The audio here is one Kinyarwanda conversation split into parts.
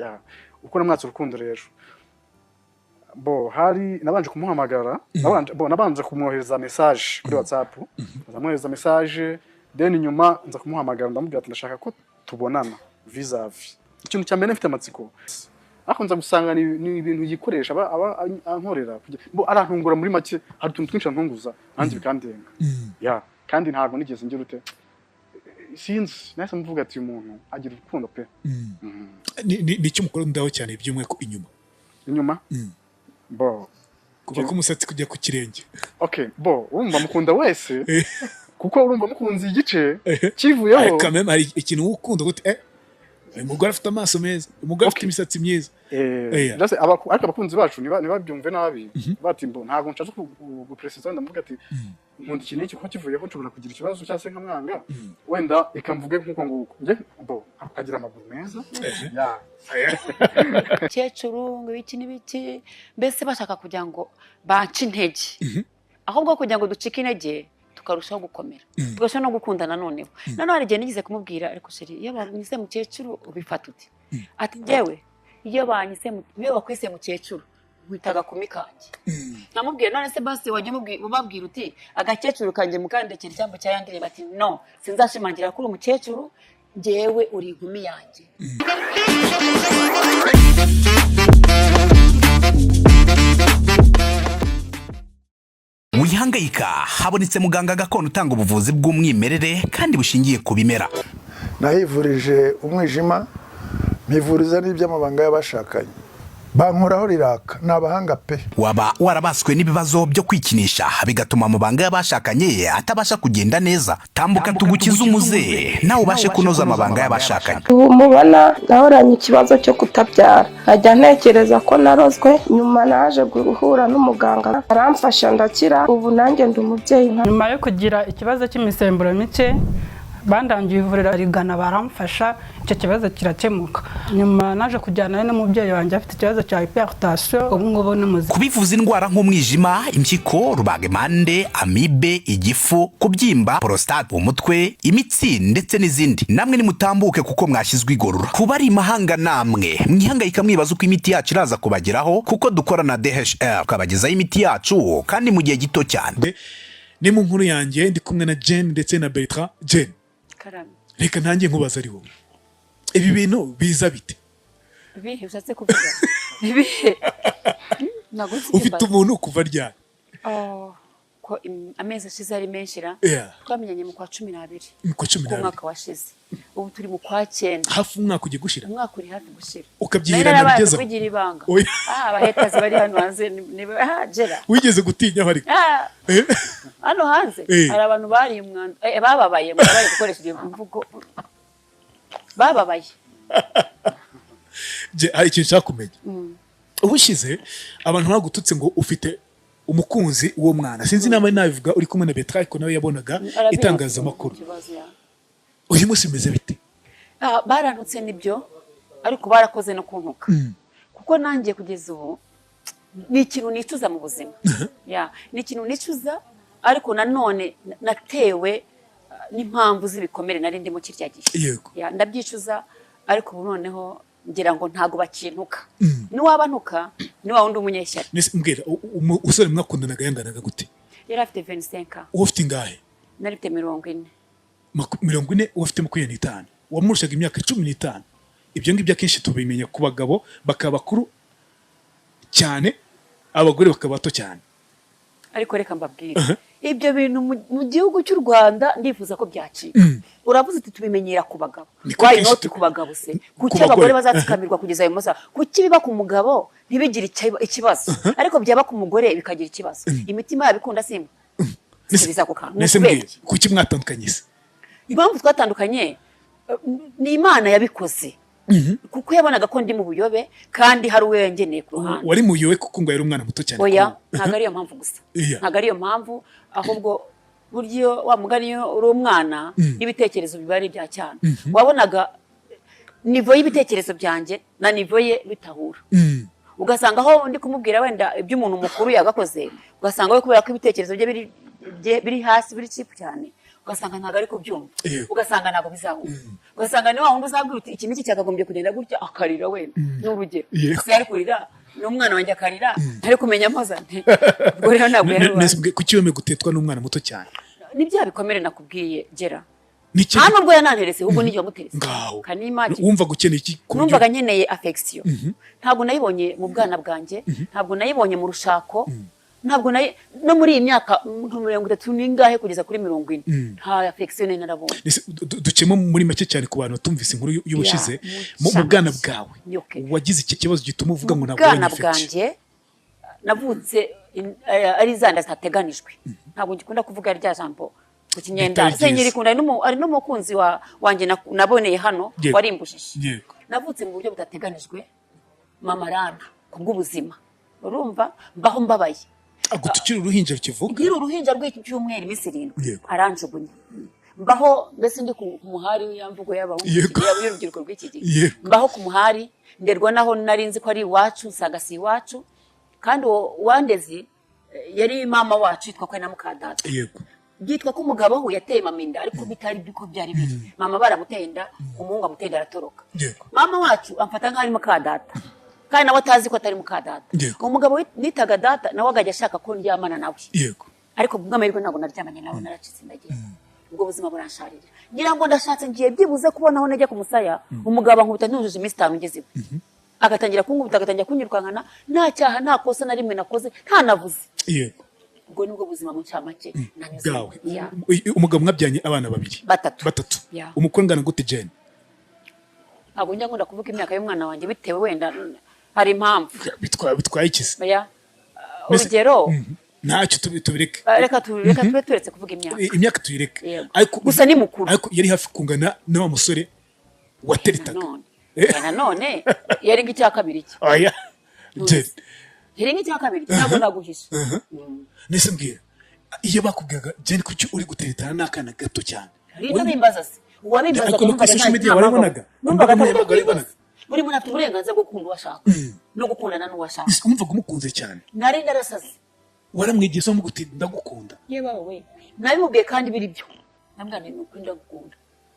ya uko namwatse urukundo rero hari nabanje kumuhamagara nabanje kumwohereza message kuri WhatsApp ndamwohereza message then nyuma nza kumuhamagara ndamubwira ati ndashaka ko tubonana vis-a-vis ikintu cyambere mfite amatsiko ako nza gusanga ni ibintu yikoresha aba ankorera arantungura muri make hari utuntu twinshi antunguza nanjye bikandenga ya kandi ntabwo nigeze ngira ute sinzi nahise mvuga ati umuntu agira urukundo pe ni cyo mukuru ndaho cyane by'umwe ko inyuma kuva ku musatsi kujya ku kirenge okay urumva mukunda wese kuko urumva mukunzi igice kivuyeho kameme hari ikintu ukunda gute umugore afite amaso meza umugore afite imisatsi myiza ndase abakunzi bacu nibabyumve nabi bati ntabwo nshaka gupreciser ndavuga ati nkunda ikintu iki ko kivuye ko nshobora kugira ikibazo cyase nkamwanga wenda ikamvuge nkuko nguko akagira amaguru meza cyecuru ngo iki n'ibiki mbese bashaka kugira ngo banci intege ahubwo kugira ngo ducike intege tukarushaho gukomera tugasha no gukundana noneho hari igihe nigize kumubwira ariko sheri iyo banyise mu cyecuru ubifata uti ati njyewe iyo bakwise mu cyecuru witaga kumikanje namubwiye none se basi wajye mubabwira uti agakecuru kanje mukandekera icyambo cya yandire bati no sinzashimangira kuri umukecuru njyewe uri inkumi yanjye wihangayika habonetse muganga gakondo utanga ubuvuzi bw'umwimerere kandi bushingiye ku bimera nahivurije umwijima mpivuriza n'iby'amabanga y'abashakanye bankoraho riraka nabahanga pe waba warabaswe n'ibibazo byo kwikinisha bigatuma amabanga y'abashakanye atabasha kugenda neza tambuka tugukiza umuze nawe ubashe kunoza amabanga y'abashakanye ubu mubona nahoranye ikibazo cyo kutabyara ajya ntekereza ko narozwe nyuma naje guhura n'umuganga aramfasha ndakira ubu nanjye ndi umubyeyi nyuma yo kugira ikibazo cy'imisemburo mike bandangiye ivurira rigana baramfasha icyo kibazo kirakemuka nyuma naje kujyana n'umubyeyi wanjye afite ikibazo cya hypertension ubu ngubu n'umuzi kubivuza indwara nk'umwijima impyiko rubagemande amibe igifu kubyimba prostate umutwe imitsi ndetse n'izindi namwe nimutambuke kuko mwashyizwe igorora kuba ari imahanga namwe mwihangayika mwibaza uko imiti yacu iraza kubageraho kuko dukora na DHL tukabagezaho imiti yacu kandi mu gihe gito cyane ni mu nkuru yanjye ndi kumwe na Jane ndetse na Bertrand Jane reka nanjye nkubaza ariho ibi bintu biza bite bihe ushatse kuvuga bihe ufite umuntu kuva ryari ko amezi ashize ari menshi twamenyanye mu kwa 12 ku mwaka washize ubu turi mu kwa 9 hafi umwaka ugiye gushira umwaka uri hafi gushira ukabyihira nabigeza kugira ibanga abahetazi bari hano hanze jera wigeze gutinya hari hano hanze hari abantu bari umwanda bababaye mu bari gukoresha imvugo bababaye hari ikintu nshaka kumenya ubushize abantu bagututse ngo ufite umukunzi uwo mwana sinzi nama nabivuga uri kumwe na Bertrand ko nawe yabonaga itangazamakuru uyu munsi meze bite baranutse nibyo ariko barakoze no kuntuka kuko nangiye kugeza ubu ni ikintu nicuza mu buzima ni ikintu nicuza ariko nanone natewe n'impamvu z'ibikomere nari ndimo kirya gihe ndabyicuza ariko ubu noneho ngira ngo ntago bakintuka niwabantuka ni wa wundi umunyeshyara mbwira usore mwakundanaga yanganaga gute yari afite 25 ufite ingahe nari afite 40 ufite 25 wamurushaga imyaka 15 ibyo ngibyo akenshi tubimenya ku bagabo bakaba bakuru cyane abagore bakaba bato cyane ariko reka mbabwira ibyo bintu mu gihugu cy'u Rwanda ndifuza ko byacika uravuze uti tubimenyera ku bagabo why not ku bagabo se kuki abagore bazatsikamirwa kugeza ayo masaha kuki biba ku mugabo ntibigire ikibazo ariko byaba ku mugore bikagira ikibazo imitima yabikunda simba sibiza kukana kuki mwatandukanye se impamvu twatandukanye ni Imana yabikoze kuko yabonaga ko ndi mu buyobe kandi hari uwe yengeneye ku ruhande wari mu buyobe kuko ngo yari umwana muto cyane oya ntago ariyo mpamvu gusa ntago ariyo mpamvu ahubwo buryo wa mugani uri umwana n'ibitekerezo bibari bya cyane wabonaga nivo y'ibitekerezo byanjye na nivo ye bitahura ugasanga aho ndi kumubwira wenda ibyo umuntu mukuru yagakoze ugasanga we kubera ko ibitekerezo bye biri hasi biri cheap cyane ugasanga ntabwo ari kubyumva Yego. ugasanga ntabwo bizahura ugasanga ni wa wundi uzabwira uti iki niki cyakagombye kugenda gutya akarira wenda n'urugero Yego. gusa yari kurira n'umwana wanjye akarira ntari kumenya amaza nti ubwo rero ntabwo yari uwanjye. kuki wemeye gutetwa n'umwana muto cyane ni bya bikomere nakubwiye gera Niki- nta nubwo yananterese ahubwo n'igihe wamuterese ngaho kanimagi wumva gukeneye iki ku buryo- numvaga nkeneye affection ntabwo nayibonye mu bwana bwanjye ntabwo nayibonye mu rushako ntabwo no muri iyi myaka 30 n'ingahe kugeza kuri 40 nta affection narabonye. Ese ducemo muri make cyane ku bantu batumvise inkuru y'ubushize mu bwana bwawe wagize iki kibazo gituma uvuga ngo ntabwo bwana bwanjye navutse ari zanda zitateganijwe ntabwo ngikunda kuvuga rya jambo ku kinyenda senyirikunda ari n'umukunzi wanjye naboneye hano warimbushije yego navutse mu buryo butateganijwe mama rana kubw'ubuzima urumva mbaho mbabaye agutukira uruhinja rukivuga ngira uruhinja rw'icyumweru iminsi 7 Yego. aranjugunya mbaho mbese ndi ku muhari w'iyamvugo Yego. y'urubyiruko rw'iki gihe Yego. mbaho ku muhari nderwa naho nari nzi ko ari iwacu nsanga si iwacu kandi wandeze yari mama wacu yitwa ko na mukadata yego byitwa ko umugabo we yateye mama inda ariko bitari biko byari biri mama baramuteye inda umuhungu amuteye inda aratoroka Yego. mama wacu amfata nk'ari mukadata kandi nawe atazi ko atari mukadata Yego. umugabo nitaga data nawe agajya ashaka ko ndyamana nawe yego ariko bw'amahirwe ntabwo naryamanye nawe naracitse ndagiye ubwo buzima buransharira ngira ngo ndashatse ngiye byibuze kubona aho najya ku musaya umugabo ankubita ntujuje iminsi 5 ngezeho agatangira kunkubita agatangira kunyirukankana nta cyaha nta kosa na rimwe nakoze nta navuze yego ubwo nibwo buzima mu cyamake bwawe umugabo mwabyanye abana babiri batatu Yeah. umukwe ngana gute Jane ntabwo njya nkunda kuvuga imyaka y'umwana wanjye bitewe wenda hari impamvu bitwaye ikisi urugero ntacyo tubireke reka tube turetse kuvuga imyaka imyaka tuyireke Yego. ariko gusa ni mukuru ariko yari hafi kungana na wa musore wateretaga nanone yari nk'icya kabiri cye oya Jane yari nk'icya kabiri ntabwo naguhisha nese mbwira iyo bakubwiraga Jane kuki uri guteretana n'akana gato cyane rero bimbaza se uwabimbaza ariko no kuri social media warabonaga numvaga buri muntu afite uburenganzira bwo gukunda uwashaka no gukundana n'uwashaka wumvaga umukunze cyane nari ndarasaze waramwigiye mu guti ndagukunda yewe we nabimubwiye kandi biri byo nambwira ni ukuri ndagukunda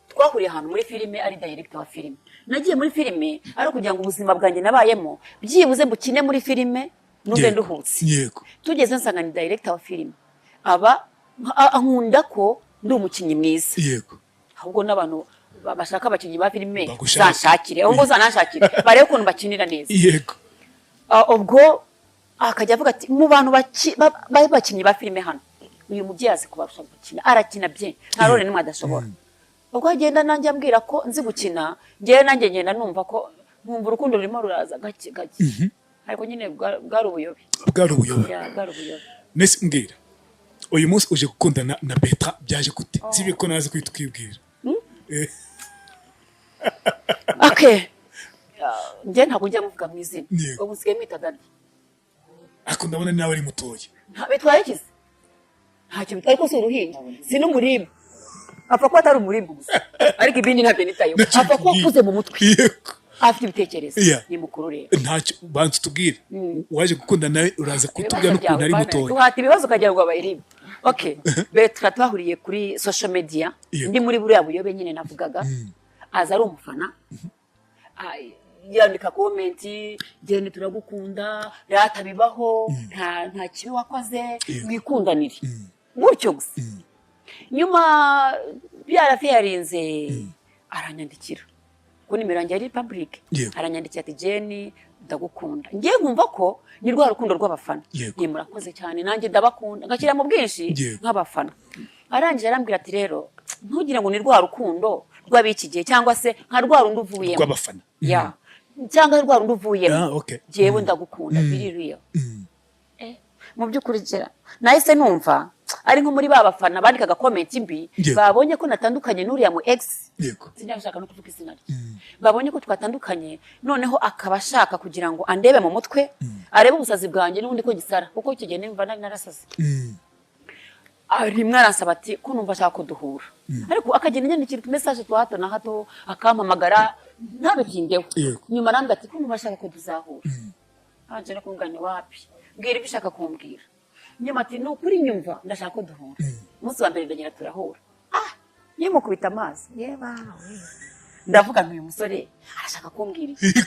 twahuriye ahantu muri filime ari director wa filime nagiye muri filime ari kugira ngo ubuzima bwanjye nabayemo byibuze bukine muri filime numve nduhutse yego tugeze nsanga ni director wa filime aba ankunda ko ndi umukinnyi mwiza yego ahubwo n'abantu bashaka abakinnyi ba filime zanshakire ahubwo zanashakire barebe ukuntu bakinira neza yego ubwo akajya avuga ati mu bantu bakinnyi ba filime hano uyu mubyeyi azi kubarusha gukina arakina bye nta role nimwe adashobora ubwo agenda nanjye ambwira ko nzi gukina ngewe nanjye ngenda numva ko nkumva urukundo rurimo ruraza gake gake ariko nyine bwari ubuyobe nese mbwira uyu munsi uje gukundana na Bertrand byaje gute sibi ko nazi kwita kwibwira okay njye ntabwo njya muvuga mu izina ubu nsigaye mwita dadi ariko ndabona nawe ari mutoya bitwaye ikizi ntacyo bitwaye ko si uruhinja si n'umurimbo apfa ko atari umurimbo gusa ariko ibindi ntabyo nitayeho apfa ko akuze mu mutwe afite ibitekerezo ni mukuru rero ntacyo bantu tubwire waje gukunda nawe uraza kutubwira n'ukuntu ari mutoya uhata ibibazo ukagira ngo abayirimu okay Bertrand twahuriye kuri social media ndi muri buriya buyobe nyine navugaga aza ari umufana yandika komenti gende turagukunda rata bibaho nta kibi wakoze wikundanire gutyo gusa nyuma byarafiyarinze aranyandikira ko nimero yanjye ari public aranyandikira ati Jane ndagukunda ngiye nkumva ko ni rwa rukundo rw'abafana ngiye murakoze cyane nanjye ndabakunda ngakira mu bwinshi nk'abafana arangije arambwira ati rero ntugire ngo ni rwa rukundo rw'abiki gihe cyangwa se nka rwa rundi uvuyemo rw'abafana cyangwa rwa rundi uvuyemo jewe ndagukunda biri real mu by'ukuri gera nahise numva ari nko muri ba bafana bandikaga comment mbi babonye ko natandukanye n'uriya mu ex sinashaka no kuvuga izina rye babonye ko twatandukanye noneho akaba ashaka kugira ngo andebe mu mutwe arebe ubusazi bwanjye n'ubundi ko gisara kuko icyo gihe nimva narasaze rimwe aransaba ati ko numva ashaka kuduhura ariko akagenda nyandikira message twa hato na hato akampamagara ntabitindeho nyuma arambwira ati ko numva ashaka ko tuzahura anje no kumugane wapi mbwira ibyo ushaka kumbwira nyuma ati no kuri nyumva ndashaka ko duhura umunsi wa mbere ndagera turahura yimukubita amazi yeba ndavuga ngo uyu musore arashaka kumbwira iki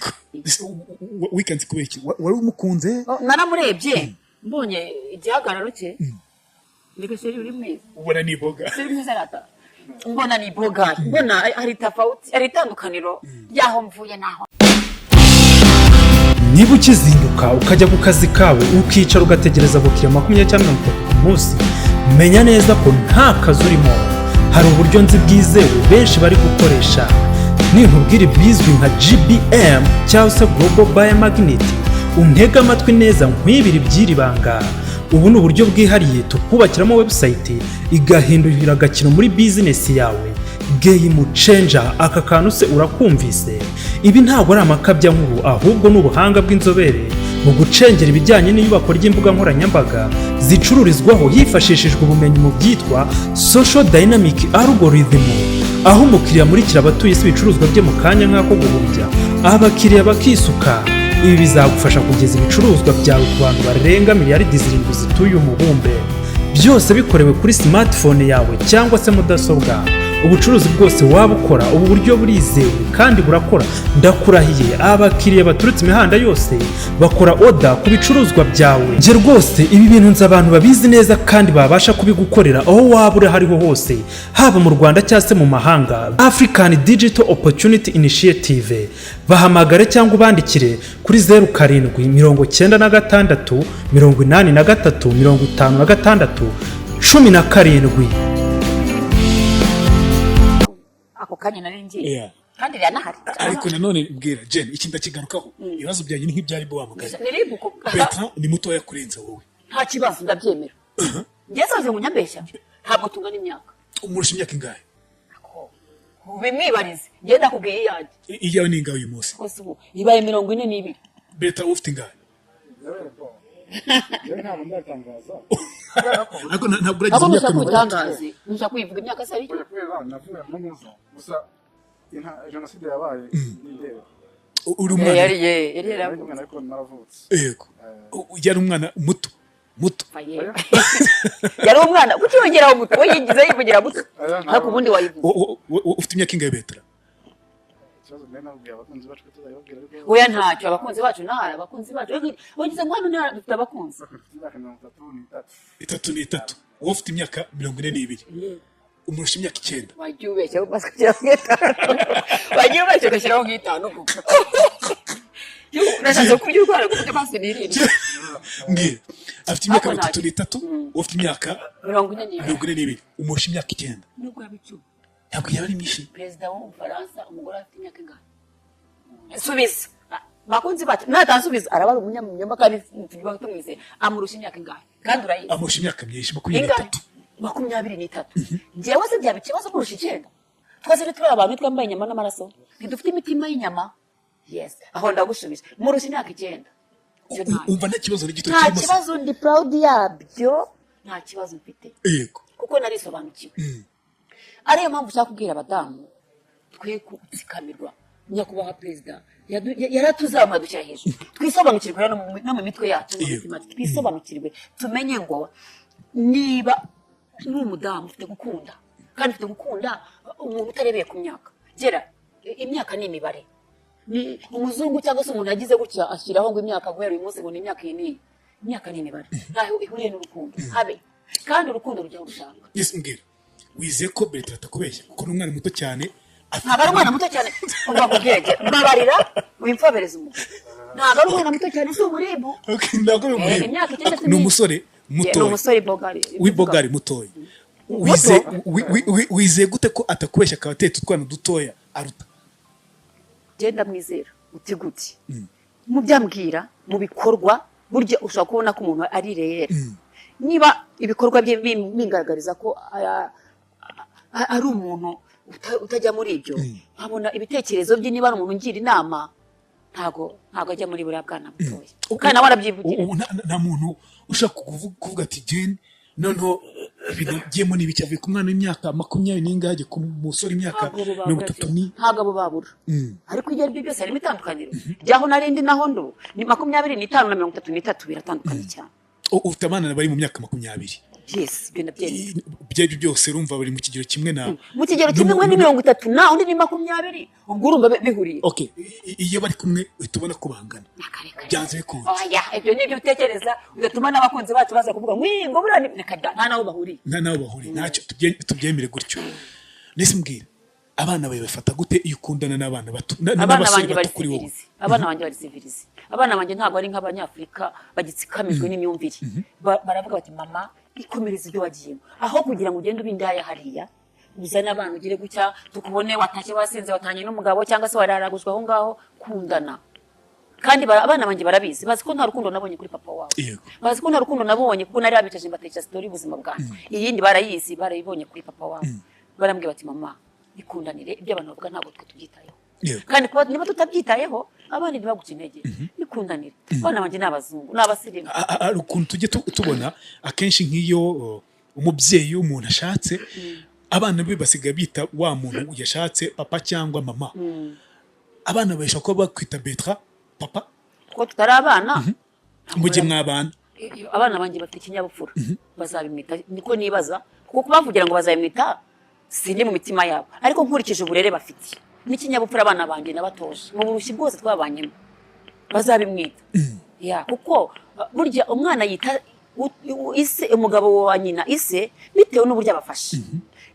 wikanze kubera iki wari umukunze naramurebye mbonye igihagararo cye ndeke sheri uri mwiza ubona ni boga sheri mwiza rata mbona ni boga mbona hari tofauti hari itandukaniro yaho mvuye naho. Niba ukizinduka ukajya ku kazi kawe ukicara ugategereza abakiriya 20 cyangwa 30 ku munsi, menya neza ko nta kazi urimo. Hari uburyo nzi bwizewe benshi bari gukoresha, ninkubwira bizwi nka GBM cyangwa se Global Biomagnet, untega amatwi neza nkwibira ibyiri banga. Ubu ni uburyo bwihariye tukubakiramo website igahindurira agakino muri business yawe. Game changer, aka kantu se urakumvise? Ibi ntabwo ari amakabya nkuru, ahubwo ni ubuhanga bw'inzobere mu gucengera ibijyanye n'iyubako ry'imbuga nkoranyambaga zicururizwaho hifashishijwe ubumenyi mu byitwa social dynamic algorithm, aho umukiriya amurikira abatuye isi ibicuruzwa bye mu kanya nk'ako guhumbya abakiriya bakisuka. Ibi bizagufasha kugeza ibicuruzwa byawe ku bantu barenga miliyaridi 7 zituye umubumbe, byose bikorewe kuri smartphone yawe cyangwa se mudasobwa. Ubucuruzi bwose waba ukora, ubu buryo burizewe kandi burakora. Ndakurahiye, abakiriya baturutse imihanda yose bakora order ku bicuruzwa byawe. Nge rwose ibi bintu nzi abantu babizi neza kandi babasha kubigukorera aho waba uri hariho hose, haba mu Rwanda cyangwa se mu mahanga. African Digital Opportunity Initiative, bahamagare cyangwa ubandikire kuri 0796 83 56 ako kanya nari ngiye kandi riranahari. Ariko nanone mbwira Jen, iki ndakigarukaho ibibazo byanyu ni nk'ibyari bo wamugana. Bertrand ni mutoya kurenza wowe. Nta kibazo ndabyemera. Ngeze ngo nyambeshya ntabwo tungana imyaka. Umurusha imyaka ingahe? Ubimwibarize ngenda kubwiye yaje. Iyawe ni ingahe uyu munsi? Kose ubu ibaye 42. Bertrand ufite ingahe? ntabwo ndatangaza ariko ntabwo uragize imyaka kutangaze nja kwivuga imyaka se ariko navuye mu neza gusa jenoside yabaye ndeba uri umwana yari ariko naravutse yego yari umwana muto yari umwana kuki wongeraho muto we yigize yivugira muto ariko ubundi wayivuze ufite imyaka ingahe Bertrand? Oya ntacyo abakunzi bacu ntara abakunzi bacu wagize ngo hano ntara dufite abakunzi 33 wowe ufite imyaka 42 umurusha imyaka 9 wagiye ubeshya baskira wagiye ubeshya gashyiraho nk'itanu kuko nashatse kubyurwara gufite basi nirinde ngiye afite imyaka 33 ufite imyaka 42 umurusha imyaka 9 nuko yabicu ntabwo yari mishi. Perezida w'Ubufaransa umugore afite imyaka ingahe? Subiza bakunzi bacu natansubiza arabara umunyamunyamba kandi tugiye tumwise amurusha imyaka ingahe kandi urayizi amurusha imyaka myinshi 23 njyewe se byaba ikibazo kurusha 9 twese turi abantu twambaye inyama n'amaraso ntidufite imitima y'inyama. Yes aho ndagusubije murusha imyaka 9 umva nta kibazo n'igito cy'imasa nta kibazo ndi proud yabyo nta kibazo mfite yego kuko narisobanukiwe. Ariyo mpamvu ushaka kubwira abadamu twe kutsikamirwa nyakubahwa perezida yaratuzama dushyira hejuru twisobanukirwe no mu mitwe yacu twisobanukirwe tumenye ngo niba n'umudamu ufite gukunda kandi ufite gukunda umuntu utarebeye ku myaka gera imyaka ni imibare ni umuzungu cyangwa se umuntu yagize gutya ashyiraho ngo imyaka guhera uyu munsi ngo ni imyaka iyi imyaka ni imibare ntaho ihuriye n'urukundo habe kandi urukundo rujya gushaka. Yes mbwira wize ko Bertrand atakubeshya kuko ni umwana muto cyane. Ntabwo ari umwana muto cyane umva kubwege mbabarira wimfabereza umuntu ntabwo ari umwana muto cyane si umuribu. Okay ntabwo ari umuribu ni umusore muto ni umusore bogari w'ibogari mutoya. Wize gute ko atakubeshya akabatete utwana dutoya aruta? Genda mwizera uti gute mu byambwira mu bikorwa burya ushaka kubona ko umuntu ari reyere niba ibikorwa bye bingaragariza ko ari umuntu utajya muri ibyo nkabona ibitekerezo bye niba ari umuntu ngira inama ntago ajya muri buriya bwana butoya kandi nawe arabyivugira. Nta muntu ushaka kuvuga ati Jane noneho bigiyemo n'ibiki avuye ku mwana w'imyaka 20 n'ingahe ku musore imyaka 30 ntago abo babura ariko iyo ari byo byose harimo itandukaniro ryaho narindi naho ni 25 na 33 biratandukanye cyane. Ufite abana bari mu myaka 20 yes ibyo ndabyemera byari byose urumva bari mu kigero kimwe na mu kigero kimwe mwe ni 30 na undi ni 20 ubwo urumva bihuriye okay iyo bari kumwe tubona ko bangana byanze bikunze oya ibyo nibyo utekereza ugatuma n'abakunzi bacu baza kuvuga ngo buriya nta naho bahuriye ntacyo tubyemere gutyo nese mbwira abana bawe bafata gute iyo ukundana n'abana bato n'abasore bato kuri wowe abana banjye bari civilize abana banjye ntabwo ari nk'abanyafrika bagitsikamijwe n'imyumvire baravuga bati mama ikomereza ibyo wagiyemo aho kugira ngo ugende ubindaya hariya uzane abana ugire gutya tukubone watashye wasinze watanye n'umugabo cyangwa se wararaguzwa aho ngaho kundana kandi abana banjye barabizi bazi ko nta rukundo nabonye kuri papa wawe bazi ko nta rukundo nabonye kuko nari abicaje mbatekereza story y'ubuzima bwanjye iyindi barayizi barayibonye kuri papa wawe barambwira bati mama ikundanire ibyo abantu bavuga ntabwo twe tubyitayeho kandi niba tutabyitayeho abandi ntibaguca intege ikundanire abana banjye ni abazungu ni abasirimu ukuntu tujye tubona akenshi nk'iyo umubyeyi w'umuntu ashatse abana be basigaye bita wa muntu yashatse papa cyangwa mama abana bahesha ko bakwita betra papa ko tutari abana mujye mwabana abana banjye bafite ikinyabupfura bazabimwita niko nibaza kuko kubavugira ngo bazabimwita sindi mu mitima yabo ariko nkurikije uburere bafite n'ikinyabupfura abana banjye nabatoje mu burushyi bwose twabanyemo bazabimwita kuko burya umwana yita ise umugabo wa nyina ise bitewe n'uburyo abafashe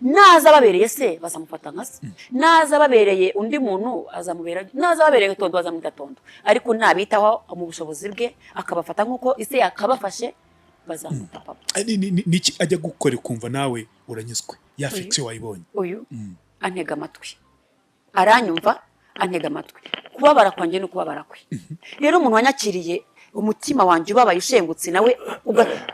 naza babereye se bazamufata nka se naza babereye undi muntu azamubera naza babereye tondo bazamwita tondo ariko nabitaho mu bushobozi bwe akabafata nk'uko ise yakabafashe bazamuta papa niki ajya gukora kumva nawe uranyuzwe ya fiction wayibonye uyu antega amatwi aranyumva antega amatwi kubabara kwanjye no kubabara kwe rero umuntu wanyakiriye umutima wanjye ubabaye ushengutse nawe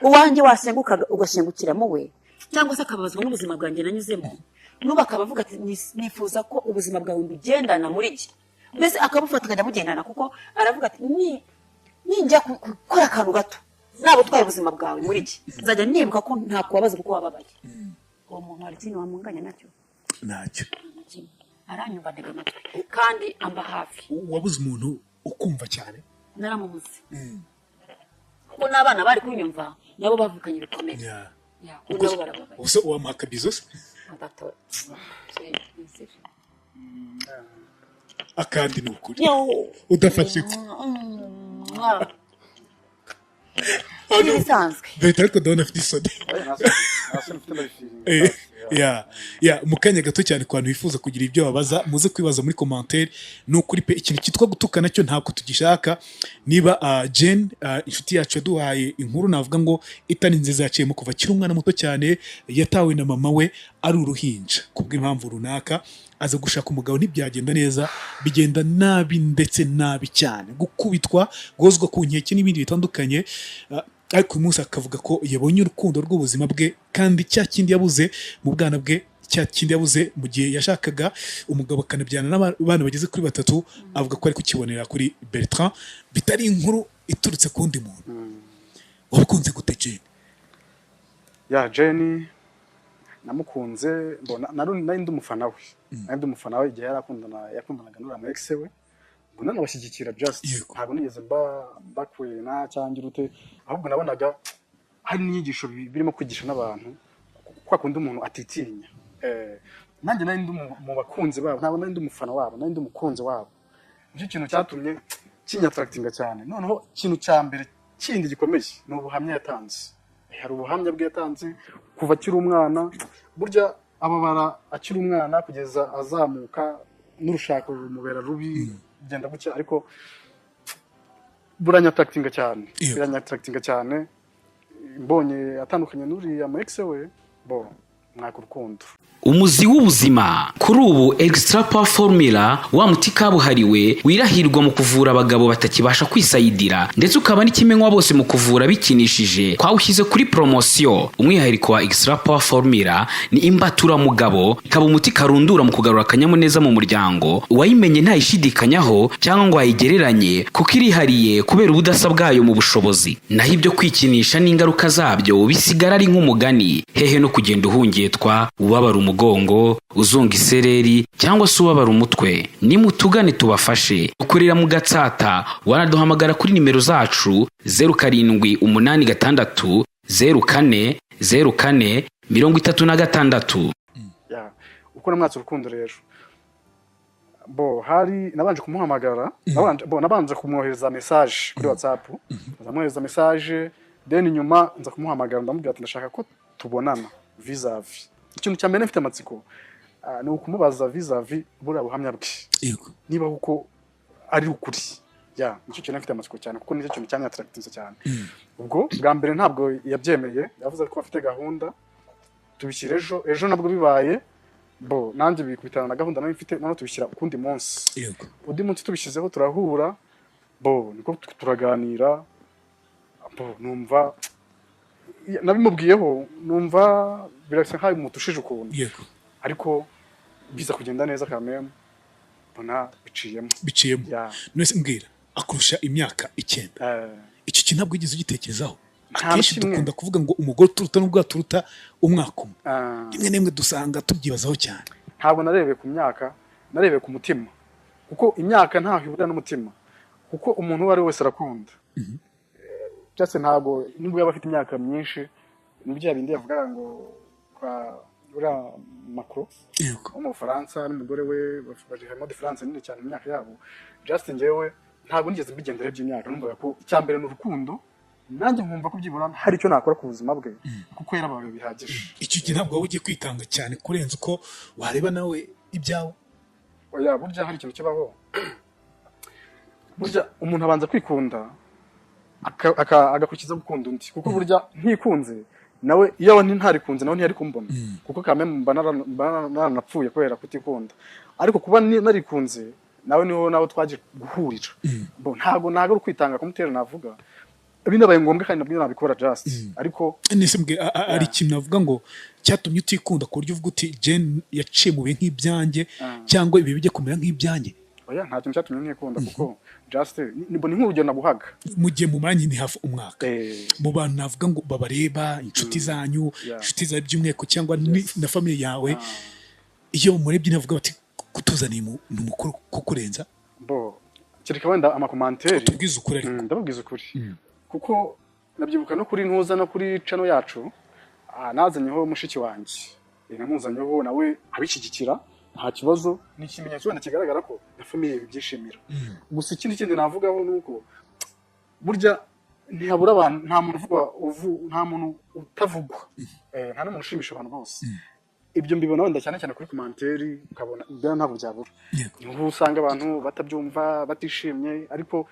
uwanjye wasengukaga ugashengukiramo we cyangwa se akabazwa n'ubuzima bwanjye nanyuzemo nuba akabavuga ati nifuza ko ubuzima bwawe bugendana muri iki mbese akabufata akajya bugendana kuko aravuga ati ninjya gukora akantu gato nabo utwaye ubuzima bwawe muri iki nzajya nibuka ko nta kubabaza kuko wababaye uwo muntu hari ikintu wamunganya nacyo aranyumva ntega amatwi kandi amba hafi wabuze umuntu ukumva cyane naramubuze kuko n'abana bari kunyumva nabo bavukanye bikomeye uso uwamuhaka bizosi akandi ni ukuri udafashe ko bisanzwe leta ariko ndabona afite isoni mu kanya gato cyane ku bantu bifuza kugira ibyo babaza muze kwibaza muri commentaire ni ukuri pe ikintu cyitwa gutuka nacyo ntabwo tugishaka niba Jane inshuti yacu yaduhaye inkuru navuga ngo itari nziza yaciyemo kuva kiri umwana muto cyane yatawe na mama we ari uruhinja kubw'impamvu runaka aza gushaka umugabo ntibyagenda neza bigenda nabi ndetse nabi cyane gukubitwa gozwa ku nkeke n'ibindi bitandukanye ariko uyu munsi akavuga ko yabonye urukundo rw'ubuzima bwe kandi cya kindi yabuze mu bwana bwe cya kindi yabuze mu gihe yashakaga umugabo akanabyana n'abana bageze kuri 3 avuga ko ari kukibonera kuri Bertrand bitari inkuru iturutse ku wundi muntu wakunze gute Jane Jane namukunze mbona nari ndi umufana we nari ndi umufana we igihe yakundanaga n'ura mu ex we mbona nabashyigikira just ntabwo nigeze bakwena cyangwa urute ahubwo nabonaga hari n'inyigisho birimo kwigisha n'abantu kwa kundi umuntu atitinya nanjye nari ndi mu bakunzi babo ntabwo nari ndi umufana wabo nari ndi umukunzi wabo nicyo kintu cyatumye kinyattractinga cyane noneho ikintu cya mbere kindi gikomeye ni ubuhamya yatanze hari ubuhamya bwe yatanze kuva akiri umwana burya ababara akiri umwana kugeza azamuka n'urushako rumubera rubi bigenda gutya ariko buranyattractinga cyane mbonye atandukanye n'uriya mu ex we mwaka urukundo umuzi w'ubuzima kuri ubu extra power formula wa muti kabuhariwe wirahirwa mu kuvura abagabo batakibasha kwisayidira ndetse ukaba n'ikimenywa bose mu kuvura bikinishije twawushyize kuri promotion umwihariko wa extra power formula ni imbatura mugabo ikaba umuti karundura mu kugarura akanyamuneza mu muryango wayimenye ntayishidikanyaho cyangwa ngo ayigereranye kuko irihariye kubera ubudasa bwayo mu bushobozi naho ibyo kwikinisha n'ingaruka zabyo bisigara ari nk'umugani hehe no kugenda uhungetwa ubabara umugongo uzunga isereri cyangwa se ubabara umutwe nimutugane tubafashe ukorera mu Gatsata wanaduhamagara kuri nimero zacu 0786 04 0436. ya uko namwatse urukundo rero hari nabanje kumuhamagara nabanje kumwohereza message kuri WhatsApp ndamwohereza message then nyuma nza kumuhamagara ndamubwira ati ndashaka ko tubonana vis-a-vis. Ikintu cya mbere mfite amatsiko ni ukumubaza vis-a-vis buriya buhamya bwe niba uko ari ukuri nicyo kintu mfite amatsiko cyane kuko nicyo kintu cyane attractive cyane. Ubwo bwa mbere ntabwo yabyemeye yavuze ko afite gahunda tubishyira ejo nabwo bibaye nanjye bikubitana na gahunda nayo mfite nano tubishyira ukundi munsi undi munsi tubishyizeho turahura niko turaganira numva nabimubwiyeho numva birasa nkaho mutushije ukuntu ariko biza kugenda neza kameme mbona biciyemo nose mbwira akurusha imyaka 9 icyo kintu ntabwo ugize ugitekerezaho. Akenshi dukunda kuvuga ngo umugore turuta n'ubwo turuta umwaka umwe rimwe n'imwe dusanga tubyibazaho cyane. Ntabwo narebeye ku myaka narebeye ku mutima kuko imyaka ntaho ihurira n'umutima kuko umuntu uwo ari wese arakunda cyase ntabwo nubwo yaba afite imyaka myinshi nibyo yabindi yavuga ngo kwa ura Macron mu Faransa n'umugore we bari harimo difference nini cyane imyaka yabo. Justin ngewe ntabwo nigeze mbigendera by'imyaka numva ko icyambere n'urukundo nanjye nkumva ko byibura hari icyo nakora ku buzima bwe kuko yarabaye bihagije. Icyo gihe ntabwo ugiye kwitanga cyane kurenza uko wareba nawe ibyawe. Burya hari ikintu kibaho burya umuntu abanza kwikunda agakukiza gukunda undi kuko burya ntikunze nawe iyo ntarikunze nawe ntiyari kumbona kuko kame naranapfuye kubera kutikunda ariko kuba narikunze nawe niho nawe twaje guhurira ntabwo ari kwitanga kumutera navuga binabaye ngombwa kandi nabyo nabikora just ariko nisembwe ari ikintu navuga ngo cyatumye utikunda ku buryo uvuga uti Jane yaciye mu bihe nk'ibyanjye cyangwa ibi bijye kumera nk'ibyanjye. Nta kintu cyatumye nkikunda kuko just ni nk'urugero naguhaga mugiye mu manyi ni hafi umwaka mu bantu navuga ngo babareba inshuti zanyu inshuti za by'umweko cyangwa na family yawe iyo murebye navuga bati kutuzaniye n'umukuru kukurenza kireka wenda amakomanteri tubwiza ukuri ariko ndababwiza ukuri kuko nabyibuka no kuri ntuza no kuri channel yacu nazanyeho mushiki wanjye namuzanyeho nawe abishyigikira nta kibazo ni ikimenyetso wenda kigaragara ko na famille byishimira. Gusa ikindi navugaho nuko burya ntihabura abantu nta muntu utavugwa nta n'umuntu ushimisha abantu bose. Ibyo mbibona wenda cyane kuri komanteri ukabona ibyo ntabwo byabura niho usanga abantu batabyumva batishimye ariko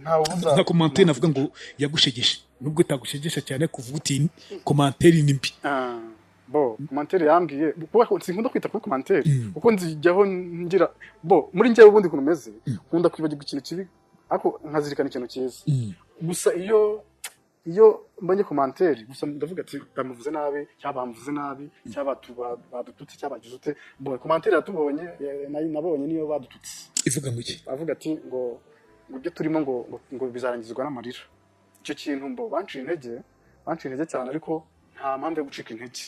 nta komanteri navuga ngo yagushegeshe nubwo utagushegesha cyane kuvuga uti komanteri ni mbi. Komanteri yambwiye kuko sinkunda kwita kuri komanteri kuko nzijyaho ngira muri njyewe ubundi kuntu meze nkunda kwibagirwa ikintu kibi ariko nkazirikana ikintu cyiza. Gusa iyo mbonye komanteri gusa ndavuga ati bamuvuze nabi cyangwa bamvuze nabi cyangwa badututse cyangwa bagize ute komanteri yatubonye nabonye niyo badututse ivuga ngo iki avuga ati ngo ibyo turimo ngo bizarangizwa n'amarira. Icyo kintu banciye intege cyane ariko nta mpamvu yo gucika intege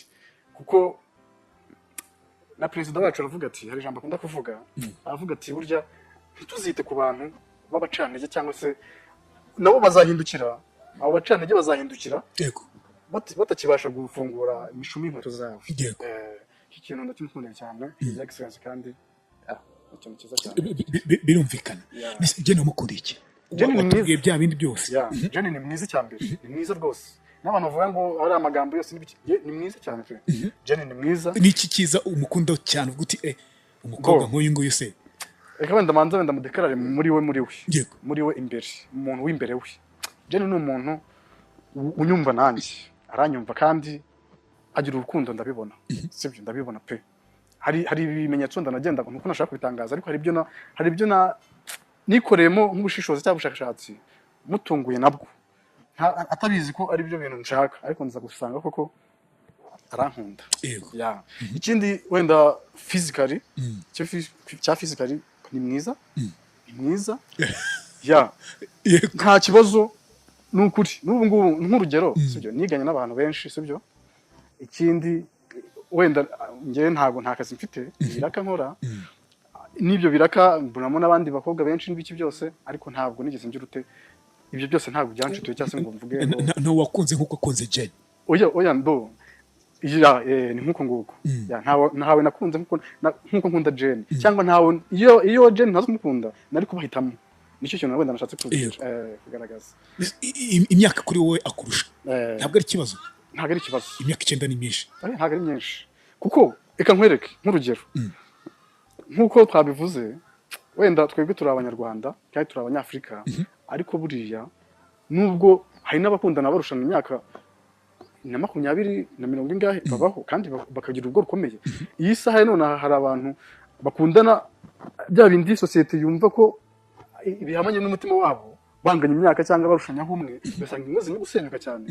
kuko na perezida wacu aravuga ati hari ijambo akunda kuvuga aravuga ati burya ntituzite ku bantu b'abacantege cyangwa se nabo bazahindukira abo bacantege bazahindukira batakibasha gufungura imishumi y'inkweto zabo. Iki kintu ndakimukundira cyane ya excellence kandi ikintu cyiza cyane birumvikana. Jane namukunda iki watubwiye bya bindi byose. Jane ni mwiza cyane ni mwiza rwose n'abantu bavuga ngo ari amagambo yose ni mwiza cyane pe. Jane ni mwiza. Niki kiza umukunda cyane uvuga uti umukobwa nk'uyu nguyu se reka wenda wenda mudekarare muri we imbere umuntu w'imbere we. Jane ni umuntu unyumva nanjye aranyumva kandi agira urukundo ndabibona sibyo ndabibona pe. Hari ibimenyetso ndanagenda nuko nashaka kubitangaza ariko hari ibyo nikoreyemo nk'ubushishozi cyangwa ubushakashatsi mutunguye nabwo atabizi ko ari byo bintu nshaka ariko nza gusanga koko arankunda. Ikindi wenda physically cya physically ni mwiza nta kibazo n'ukuri n'ubu ngubu nk'urugero sibyo niganye n'abantu benshi sibyo. Ikindi wenda ngewe nta kazi mfite biraka nkora n'ibyo biraka mbonamo n'abandi bakobwa benshi n'ibiki byose ariko ntabwo nigeze ngira ute ibyo byose ntabwo byanshituye cyangwa se ngo mvuge no wakunze nkuko akunze Jane. oya ndo ni nkuko nguko ntawe nakunze nkuko nkunda Jane cyangwa ntawe iyo Jane ntazumukunda nari kubahitamo nicyo kintu wenda nashatse kugaragaza. Imyaka kuri wowe akurusha ntabwo ari ikibazo? Ntabwo ari ikibazo. Imyaka 9 ni myinshi? Ntabwo ari myinshi kuko reka nkwereke nk'urugero nkuko twabivuze wenda twebwe turi abanyarwanda kandi turi abanyafrika ariko buriya nubwo hari n'abakundana barushana imyaka na 20 na 40 ingahe babaho kandi bakagira urugo rukomeye. Iyi saha none hari abantu bakundana bya bindi societe yumva ko ibihamanye n'umutima wabo banganya imyaka cyangwa barushanya humwe basanga ingo zimwe gusenyuka cyane.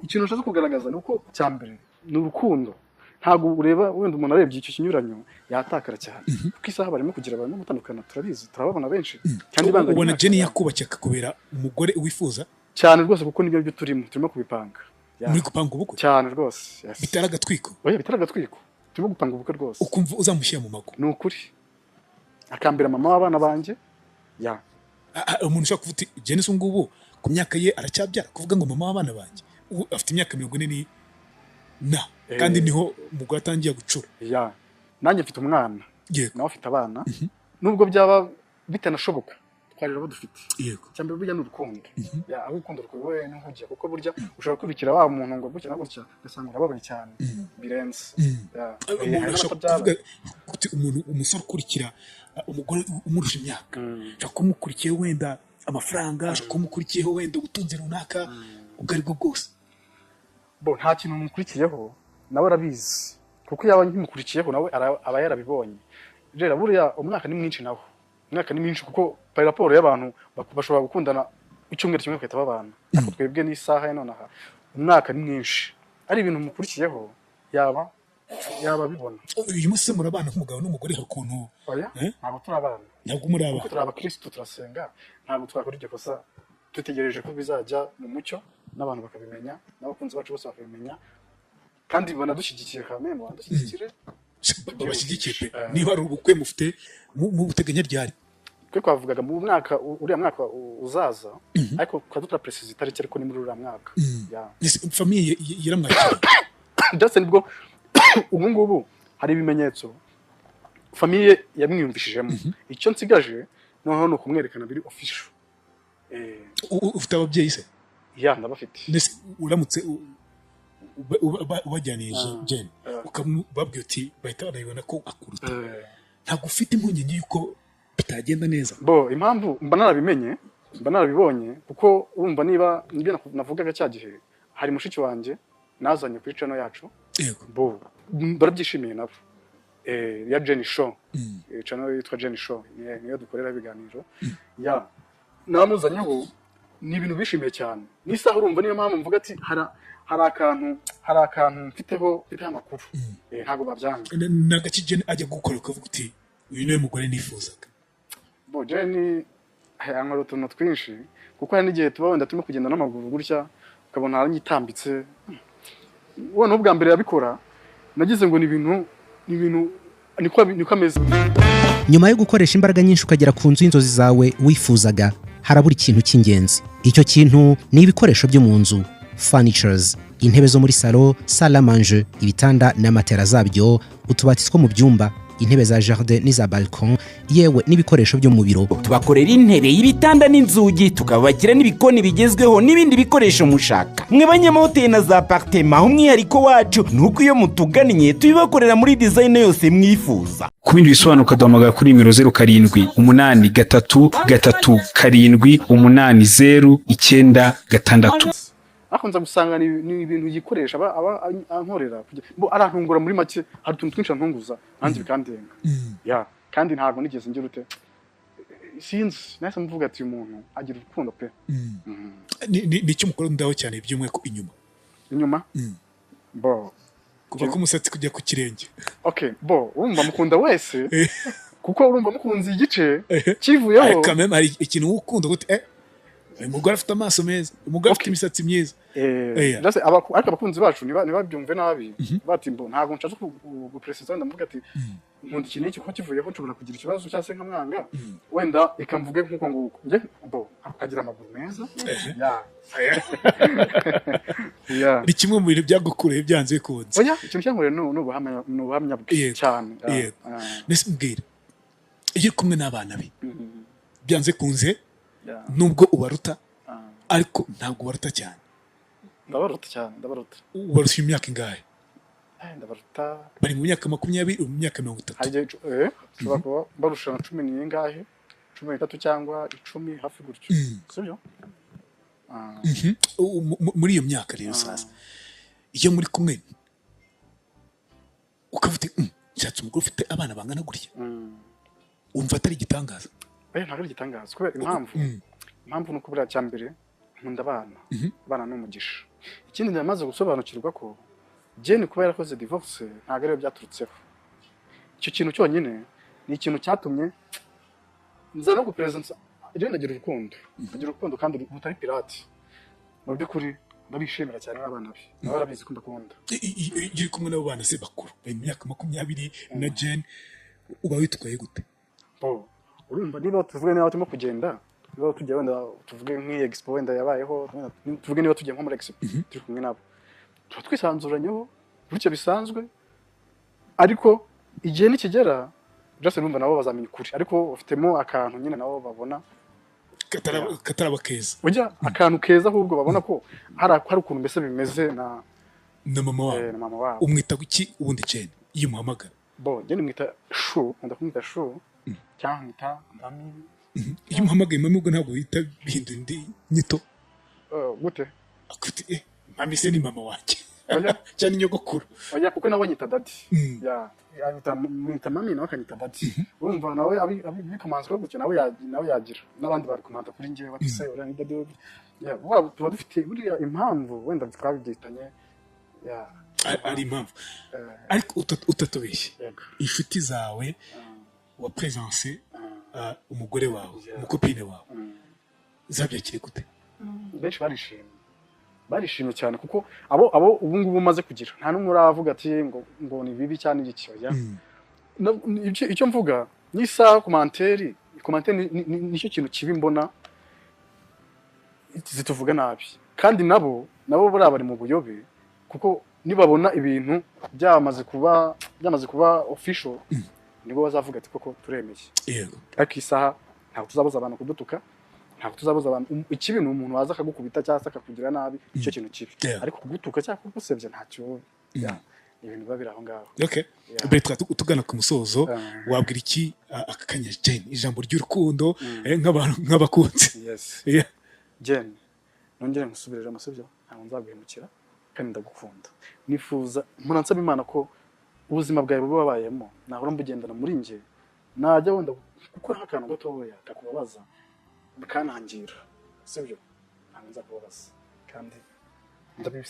Ikintu nashaka kugaragaza nuko cyambere ni urukundo. Ntago ureba wenda umuntu arebye icyo kinyuranyo yatakara cyane kuko isaha barimo kugira abantu gutandukana turabizi turababona benshi kandi banganya. Ubona Jenny yakubakira kubera umugore wifuza cyane rwose kuko nibyo byo turimo kubipanga. Muri gupanga ubukwe cyane rwose bitaragatwiko. Bitaragatwiko turimo gupanga ubukwe rwose. Ukumva uzamushyira mu mago? Ni ukuri akambira mama w'abana banjye umuntu ushaka kuvuga Jenny se ngubu ku myaka ye aracyabyara kuvuga ngo mama w'abana banjye afite imyaka 40 kandi niho umugore atangiye gucura. Nanjye mfite umwana nawe afite abana nubwo byaba bitanashoboka twarira badufite cyambere burya n'urukundo aho urukundo rwowe n'inkugiye kuko burya ushobora kubikira wa muntu ngo gutya na gutya gasanga urababaye cyane birenze. Umuntu umusore ukurikira umugore umurusha imyaka ashaka kumukurikiye wenda amafaranga ashaka kumukurikiyeho wenda ubutunzi runaka ubwo aribwo bwose nta kintu mukurikiyeho nawe arabizi kuko yaba nkimukurikiyeho nawe aba yarabibonye. Rero buriya umwaka ni mwinshi nawe umwaka ni mwinshi kuko par rapport y'abantu bashobora gukundana icyumweru kimwe bakahita babana ariko twebwe n'isaha none aha umwaka ni mwinshi ari ibintu mukurikiyeho yaba bibona. Uyu munsi murabana nk'umugabo n'umugore hari ukuntu ntabwo turabana ntabwo murabana kuko turi abakristo turasenga ntabwo twakora iryo kosa dutegereje ko bizajya mu mucyo n'abantu bakabimenya n'abakunzi bacu bose bakabimenya kandi banadushyigikiye kameme badushyigikire babashyigikiye niba ari ubukwe mufite mu buteganya ryari twe twavugaga mu mwaka uriya mwaka uzaza ariko twadutra precise itariki ariko ni muri uriya mwaka famille yaramwakira ndetse nibwo ubu ngubu hari ibimenyetso famille yamwiyumvishijemo icyo nsigaje noneho no kumwerekana biri official. Ufite ababyeyi se? Ndabafite. Uramutse ubajyanije Jenny ukababwira uti bahita barabibona ko akuruta ntabwo ufite impungenge yuko bitagenda neza? Impamvu mba narabibonye kuko urumva niba nibyo navugaga cya gihe hari mushiki wanjye nazanye kuri channel yacu barabyishimiye nabo ya Jenny Show channel yitwa Jenny Show niyo dukorera ibiganiro namuzanyeho ni ibintu bishimiye cyane n'isaha urumva niyo mpamvu mvuga ati hari akantu mfiteho amakuru ntabwo babyanga. Nagaki Jenny ajya gukora ukavuga uti uyu niwe mugore nifuzaga? Jenny yankora utuntu twinshi kuko hari n'igihe tuba wenda turimo kugenda n'amaguru gutya ukabona haranyitambitse ubona ubwa mbere yabikora nagize ngo ni ibintu niko ameze. Nyuma yo gukoresha imbaraga nyinshi ukagera ku nzu y'inzozi zawe wifuzaga harabura ikintu cy'ingenzi. Icyo kintu ni ibikoresho byo mu nzu, furnitures, intebe zo muri salon, salle à manger, ibitanda n'amatera zabyo, utubati two mu byumba, intebe za jardin n'iza balcon, yewe n'ibikoresho byo mu biro. Tubakorera intebe, ibitanda n'inzugi, tukabakira n'ibikoni bigezweho n'ibindi bikoresho mushaka. Mwe banyamahoteli na za appartement, umwihariko wacu nuko iyo mutugannye tubibakorera muri design yose mwifuza. Ku bindi bisobanuka duhamagara kuri 0783380996. Akunza gusanga ni ibintu yikoresha ankorera arantungura muri make hari utuntu twinshi antunguza nanjye bikandenga kandi ntabwo nigeze ngira ute sinzi nahise mvuga ati umuntu agira urukundo pe. Ni cyo mukora ndaho cyane byumwe ko inyuma kuva ku musatsi kujya ku kirenge. urumva mukunda wese kuko urumva mukunzi igice kivuyeho kameme hari ikintu ukunda gute umugore afite amaso meza, umugore afite imisatsi myiza. Ariko abakunzi bacu nibabyumve nabi bati ntabwo nshaka gupresiza ndavuga ati nkunda ikintu iki ko kivuyeho nshobora kugira ikibazo cyase nkamwanga wenda ikamvuge nkuko nguko nje akagira amaguru meza Yeah. ni kimwe mu bintu byagukuruye byanze bikunze. Oya, ikintu cyankoreye ni ubuhamya bwe cyane. Yego. Nese mbwira iyo uri kumwe n'abana be byanze kunze nubwo ubaruta ariko ntabwo ubaruta cyane. Ndabaruta cyane, ndabaruta. Ubarusha imyaka ingahe? Ndabaruta bari mu myaka 20 mu myaka 30. Hajye ushobora kuba barusha 10 n'ingahe 13 cyangwa 10 hafi gutyo. Sibyo? Muri iyo myaka rero sasa iyo muri kumwe ukavuga nshatse umugore ufite abana bangana gutya umva atari igitangaza? Ntabwo ari igitangaza kubera impamvu nuko buriya cya mbere nkunda abana n'umugisha. Ikindi ndamaze gusobanukirwa ko Jane kuba yarakoze divorce ntabwo ariyo byaturutseho. Icyo kintu cyonyine ni ikintu cyatumye nza no gupresence rero nagira urukundo kandi rutari pirate. Mu by'ukuri ndabishimira cyane n'abana be. Barabizi ko ndakunda. Iri kumwe n'abo bana se bakuru mu myaka 20 na Jane uba witwaye gute? Urumva niba tuvuge niba turimo kugenda niba tujya wenda tuvuge nk'expo wenda yabayeho tuvuge niba tujya nko muri expo turi kumwe nabo tuba twisanzuranyeho bityo bisanzwe ariko igihe nikigera byose numva nabo bazamenya ukuri ariko ufitemo akantu nyine nabo babona kataraba keza. Ujya akantu keza ahubwo babona ko hari ukuntu mbese bimeze na mama wabo. Umwita iki ubundi Jane iyo muhamagara? Jane mwita Shu, ndakumwita Shu cyangwa mwita Mami. Iyo muhamagaye Mami ubwo ntabwo yita bihinda indi nyito? Gute? Akute Mami se ni mama wanjye cyane nyogokuru. Oya kuko nawe nyita Daddy. Mwita Mami nawe akanyita Daddy. Urumva nawe abikamanzwe gutyo nawe yagira n'abandi bari kumanta kuri njye batise ora ni Daddy. Tuba dufite buriya impamvu wenda twabibyitanye ari impamvu ariko utatubeshye inshuti zawe wa presence umugore wawe umukopine wawe zabyakire gute? Benshi barishimye cyane kuko abo ubu ngubu umaze kugira nta n'umwe uravuga ati ngo ni bibi cyane iki oya. Icyo mvuga ni sa commentaire nicyo kintu kibi mbona zituvuga nabi kandi nabo bari mu buyobe kuko nibabona ibintu byamaze kuba official nibo bazavuga ati koko turemeye. Yego. Ariko isaha ntabwo tuzabuza abantu kudutuka, ntabwo tuzabuza abantu ikibi ni umuntu waza akagukubita cyangwa akakugira nabi icyo kintu kibi. Ariko kugutuka cyangwa kugusebya ntacyo ibintu biba biri aho ngaho. Okay. Betwa tugana ku musozo wabwira iki akakanya Jane ijambo ry'urukundo nk'abakunzi? Yes. Jane nongere musubirira amasebyo ntabwo nzaguhemukira kandi ndagukunda. Nifuza nsaba Imana ko ubuzima bwawe bubabayemo nahora mbugendana muri nge najya wenda gukora akantu gatoya kakubabaza bikanangira sibyo ntabwo nzakubabaza kandi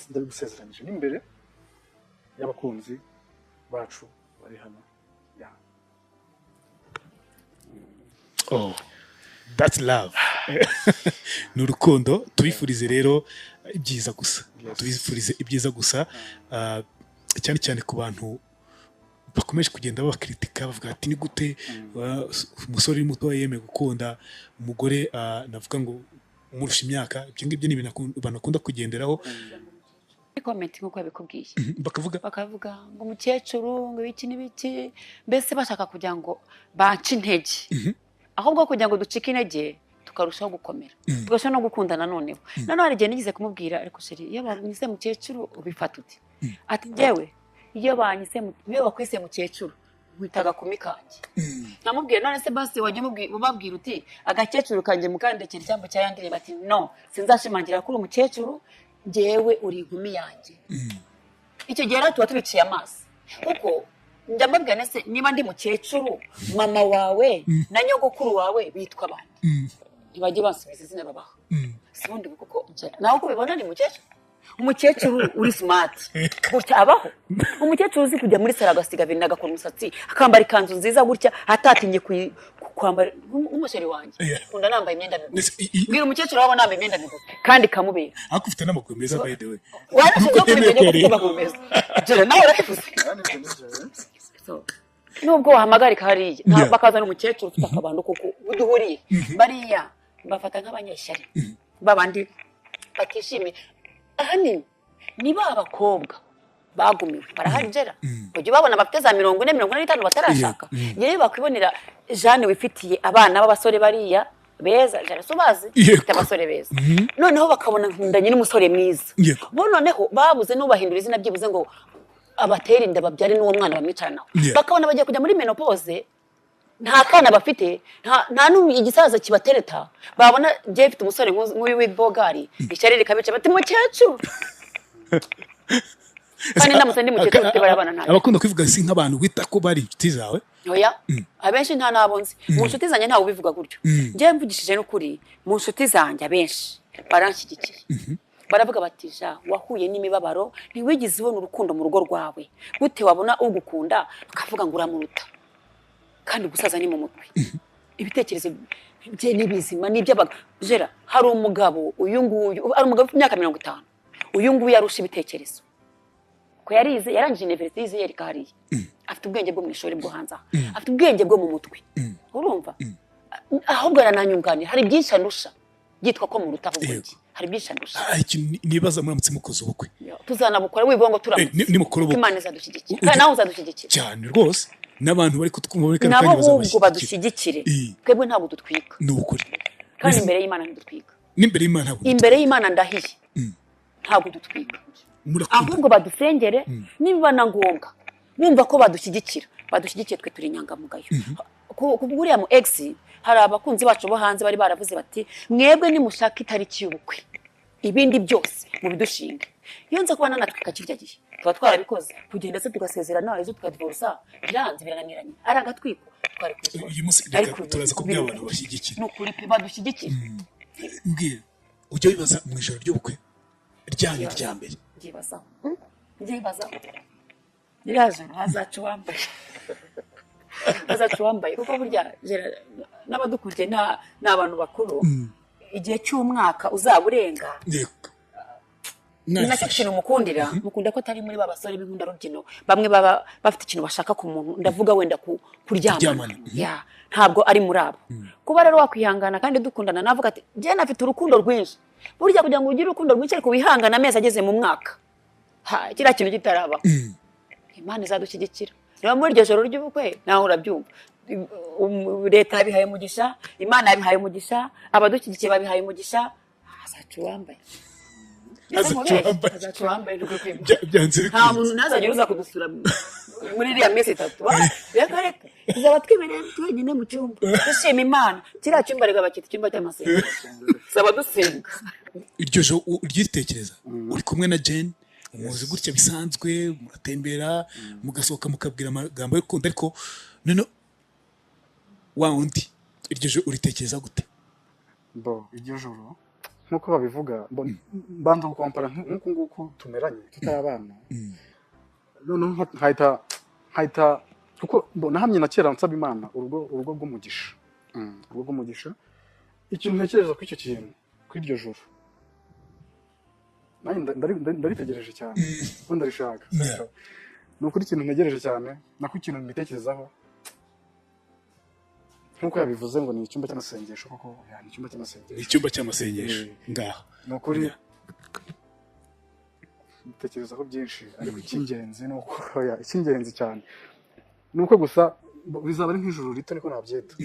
ndabigusezeranyije n'imbere y'abakunzi bacu bari hano. That's love. N'urukundo tubifurize rero ibyiza gusa. Tubifurize ibyiza gusa cyane cyane ku bantu bakomeje kugenda babakritika bavuga ati ni gute umusore muto yemeye gukunda umugore navuga ngo umurusha imyaka ibyo ngibyo ni ibintu banakunda kugenderaho. Comment nkuko yabikubwiye bakavuga ngo umukecuru ngo ibiki n'ibiki mbese bashaka kugira ngo bace intege ahubwo kugira ngo ducike intege tukarushaho gukomera tugasha no gukundana noneho hari igihe nigize kumubwira ariko sheri iyo banyise mukecuru ubifata uti ati njyewe iyo bakwise mukecuru witaga kumikanje namubwiye none se basi wajye ubabwira uti agakecuru kanje mukandekera icyambo cya yandire bati no sinzashimangira kuri umukecuru njyewe uri inkumi yanjye. Icyo gihe rero tuba tubiciye amaso kuko ndamubwira nese niba ndi mukecuru mama wawe na nyogokuru wawe bitwa abandi ntibajye bansubiza izina babaha sibundi kuko nawe uko bibona ni umukecuru uri smart gutya abaho umukecuru uzi kujya muri salo agasiga bintu agakora umusatsi akambara ikanzu nziza gutya atatinye kwambara umusheri wanjye kunda nambaye imyenda migufi bwira umukecuru wabo nambaye imyenda migufi kandi kamubera akufite n'amaguru meza by the way warashije kumenya ko amaguru meza jere nawe urayifuza nubwo wahamagarika hariya bakazana umukecuru ufite akabando kuko uduhuriye bariya bafata nk'abanyeshyari babandi batishimiye ahanini niba abakobwa bagumiwe barahari Jera ujye babona bafite za 40-45 batarashaka rero bakwibonera Jeanne wifitiye abana b'abasore bariya beza Jera subazi bafite abasore beza noneho bakabona nkundanye n'umusore mwiza bo noneho babuze n'ubahindura izina byibuze ngo abatera inda babyare n'uwo mwana bamwicaranaho bakabona bagiye kujya muri menopause nta kana bafite nta igisaza kibatereta babona je mfite umusore nk'uyu w'ibogari ishyari rikabica bati mukecuru kandi ndamutse ndi mukecuru ufite barabana nawe abakunda kwivuga si nk'abantu wita ko bari inshuti zawe oya abenshi nta nabonzi mu nshuti zanjye ntawe ubivuga gutyo je mvugishije n'ukuri mu nshuti zanjye abenshi baranshyigikiye baravuga bati ja wahuye n'imibabaro ntiwigize ubona urukundo mu rugo rwawe gute wabona ugukunda ukavuga ngo uramuruta kandi gusaza ni mu mutwe ibitekerezo bye n'ibizima n'iby'abaga Jera hari umugabo uyu nguyu ari umugabo w'imyaka 50 uyu nguyu yarusha ibitekerezo ko yarize yarangije university yize yeri kariye afite ubwenge bwo mu ishuri bwo hanze afite ubwenge bwo mu mutwe urumva ahubwo arananyunganira hari byinshi andusha yitwa ko mu rutavu bwenge hari byinshi andusha nibaza muramutse mukoze ubukwe tuzanabukora wibongo turamutse ni mukoro ubukwe Imana izadushyigikira kandi nawe uzadushyigikira cyane rwose n'abantu bari kutwumva muri kanya bazabashyigikira badushyigikire twebwe ntabwo dutwika ni ukuri kandi imbere y'Imana ntidutwika n'imbere y'Imana imbere y'Imana ndahiye ntabwo dutwika ahubwo badusengere niba na ngombwa bumva ko badushyigikira twe turi inyangamugayo kuburiya mu ex hari abakunzi bacu bo hanze bari baravuze bati mwebwe nimushaka itariki y'ubukwe ibindi byose mu bidushinga iyo nza kuba nanatwika kirya gihe tuba twarabikoze kugenda se tugasezerana ejo tukadivorsa byanze birananiranye ari agatwiko twari uyu munsi turaza kubwira abantu bashyigikira n'ukuri badushyigikira mbwira ujya bibaza mu ijoro ry'ubukwe ryanyu rya mbere ndibaza riraje hazacu wambaye kuko burya n'abadukuriye n'abantu bakuru igihe cy'umwaka uzaburenga nacyo kintu mukundira mukunda ko atari muri babasore b'inkunda rugino bamwe baba bafite ikintu bashaka ku muntu ndavuga wenda kuryamana ntabwo ari muri abo kuba rero wakwihangana kandi dukundana navuga ati je nafite urukundo rwinshi burya kugira ngo ugire urukundo rwinshi ariko wihangana amezi ageze mu mwaka kiriya kintu kitaraba Imana izadushyigikira niba muri iryo joro ry'ubukwe nawe urabyumva leta yabihaye umugisha Imana yabihaye umugisha abadushyigikiye babihaye umugisha hazacu wambaye nta muntu ntazajya uza kudusura muri iriya minsi 3 reka tuzaba twibereye twenyine mu cyumba dushima Imana kiriya cyumba rega bakita icyumba cy'amasengesho tuzaba dusenga iryo joro uryitekereza uri kumwe na Jane umuzi gutya bisanzwe muratembera mugasohoka mukabwira amagambo y'urukundo ariko none wa undi iryo joro uritekereza gute iryo joro nkuko babivuga mbanza gukompara nkuko nguko tumeranye tutarabana noneho nkahita kuko nahamye na kera nsaba Imana urugo rw'umugisha ikintu ntekereza ko icyo kintu kuri iryo joro ndaritegereje cyane kuko ndarishaka ni ukuri ikintu ntegereje cyane nako ikintu mbitekerezaho nkuko yabivuze ngo ni icyumba cy'amasengesho koko ni icyumba cy'amasengesho ni icyumba cy'amasengesho ngaho ni ukuri mbitekerezaho byinshi ariko icy'ingenzi ni uko icy'ingenzi cyane ni uko gusa bizaba ari nk'ijuru rito niko nabyita